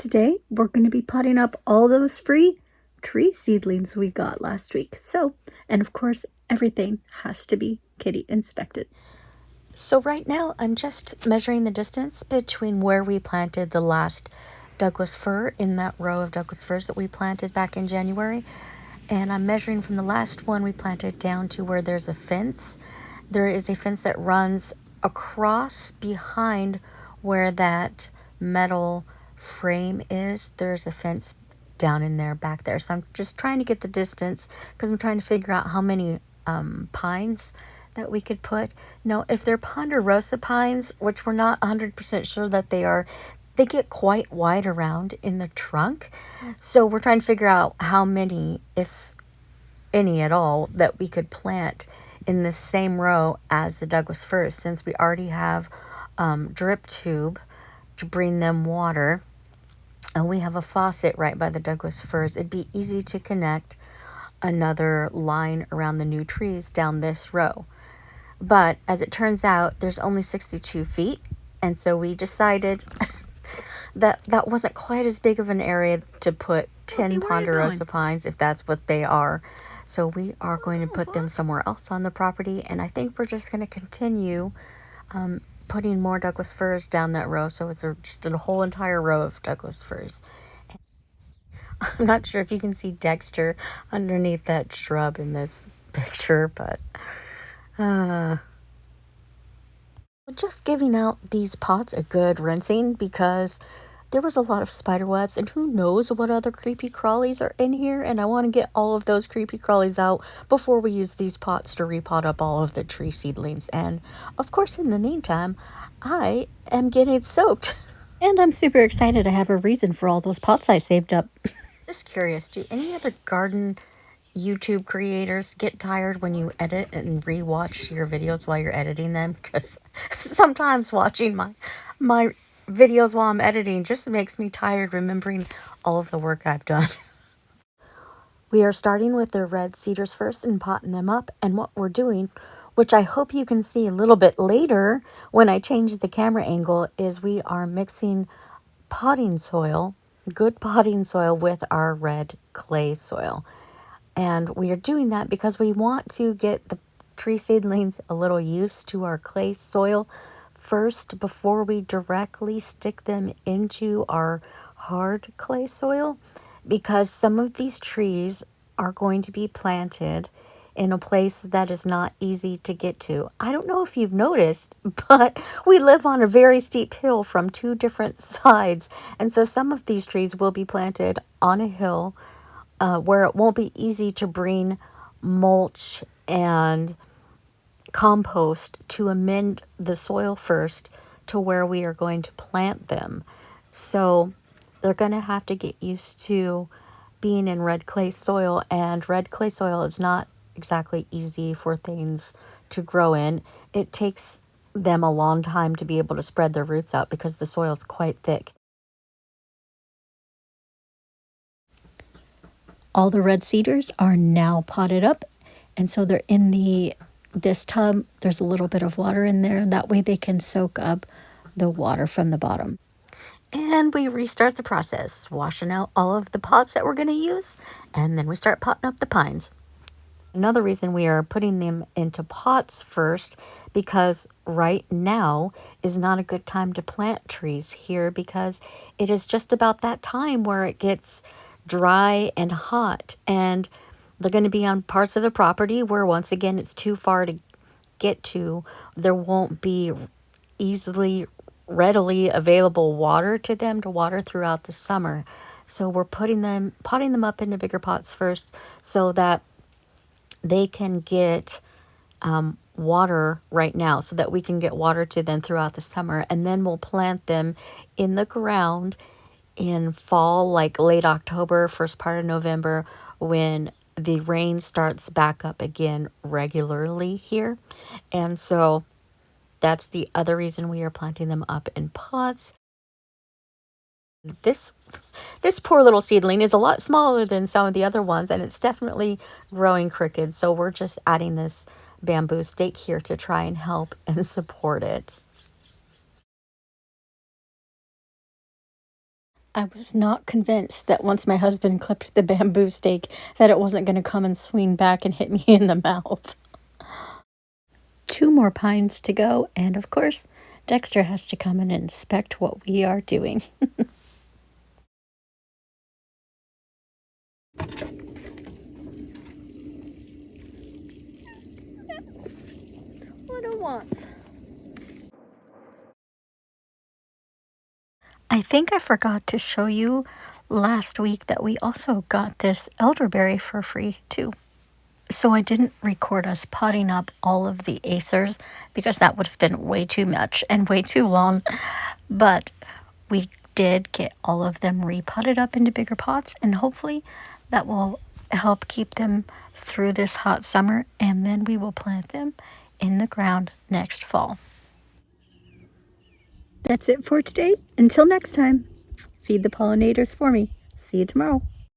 today we're going to be potting up all those free tree seedlings we got last week. And of course, everything has to be kitty inspected. So right now I'm just measuring the distance between where we planted the last Douglas fir in that row of Douglas firs that we planted back in January. And I'm measuring from the last one we planted down to where there's a fence. There is a fence that runs across behind where that metal frame is. There's a fence down in there, back there. So I'm just trying to get the distance because I'm trying to figure out how many pines that we could put. No, if they're ponderosa pines, which we're not 100% sure that they are, they get quite wide around in the trunk. So we're trying to figure out how many, if any at all, that we could plant in the same row as the Douglas firs, since we already have drip tube to bring them water, and we have a faucet right by the Douglas firs. It'd be easy to connect another line around the new trees down this row. But as it turns out, there's only 62 feet, and so we decided that wasn't quite as big of an area to put 10 ponderosa pines, if that's what they are. So we are going to put them somewhere else on the property, and I think we're just going to continue putting more Douglas firs down that row. So it's just a whole entire row of Douglas firs. I'm not sure if you can see Dexter underneath that shrub in this picture, but just giving out these pots a good rinsing, because there was a lot of spider webs, and who knows what other creepy crawlies are in here, and I want to get all of those creepy crawlies out before we use these pots to repot up all of the tree seedlings. And of course, in the meantime, I am getting soaked. And I'm super excited. I have a reason for all those pots I saved up. Just curious, do any other garden YouTube creators get tired when you edit and rewatch your videos while you're editing them? Because sometimes watching my videos while I'm editing just makes me tired remembering all of the work I've done. We are starting with the red cedars first and potting them up, and what we're doing, which I hope you can see a little bit later when I change the camera angle, is we are mixing potting soil, good potting soil, with our red clay soil. And we are doing that because we want to get the tree seedlings a little used to our clay soil first before we directly stick them into our hard clay soil, because some of these trees are going to be planted in a place that is not easy to get to. I don't know if you've noticed, but we live on a very steep hill from two different sides. And so some of these trees will be planted on a hill where it won't be easy to bring mulch and compost to amend the soil first to where we are going to plant them. So they're going to have to get used to being in red clay soil, and red clay soil is not exactly easy for things to grow in. It takes them a long time to be able to spread their roots out because the soil is quite thick. All the red cedars are now potted up, and so they're in this tub. There's a little bit of water in there, and that way they can soak up the water from the bottom. And we restart the process, washing out all of the pots that we're going to use, and then we start potting up the pines. Another reason we are putting them into pots first, because right now is not a good time to plant trees here, because it is just about that time where it gets dry and hot, and they're going to be on parts of the property where, once again, it's too far to get to. There won't be readily available water to them to water throughout the summer. So we're potting them up into bigger pots first so that they can get water right now, so that we can get water to them throughout the summer, and then we'll plant them in the ground in fall, like late October, first part of November, when the rain starts back up again regularly here. And so that's the other reason we are planting them up in pots. This poor little seedling is a lot smaller than some of the other ones, and it's definitely growing crooked. So we're just adding this bamboo stake here to try and help and support it. I was not convinced that once my husband clipped the bamboo stake that it wasn't going to come and swing back and hit me in the mouth. 2 more pines to go, and of course, Dexter has to come and inspect what we are doing. What it wants. I think I forgot to show you last week that we also got this elderberry for free too. So I didn't record us potting up all of the acers because that would have been way too much and way too long. But we did get all of them repotted up into bigger pots, and hopefully that will help keep them through this hot summer, and then we will plant them in the ground next fall. That's it for today. Until next time, feed the pollinators for me. See you tomorrow.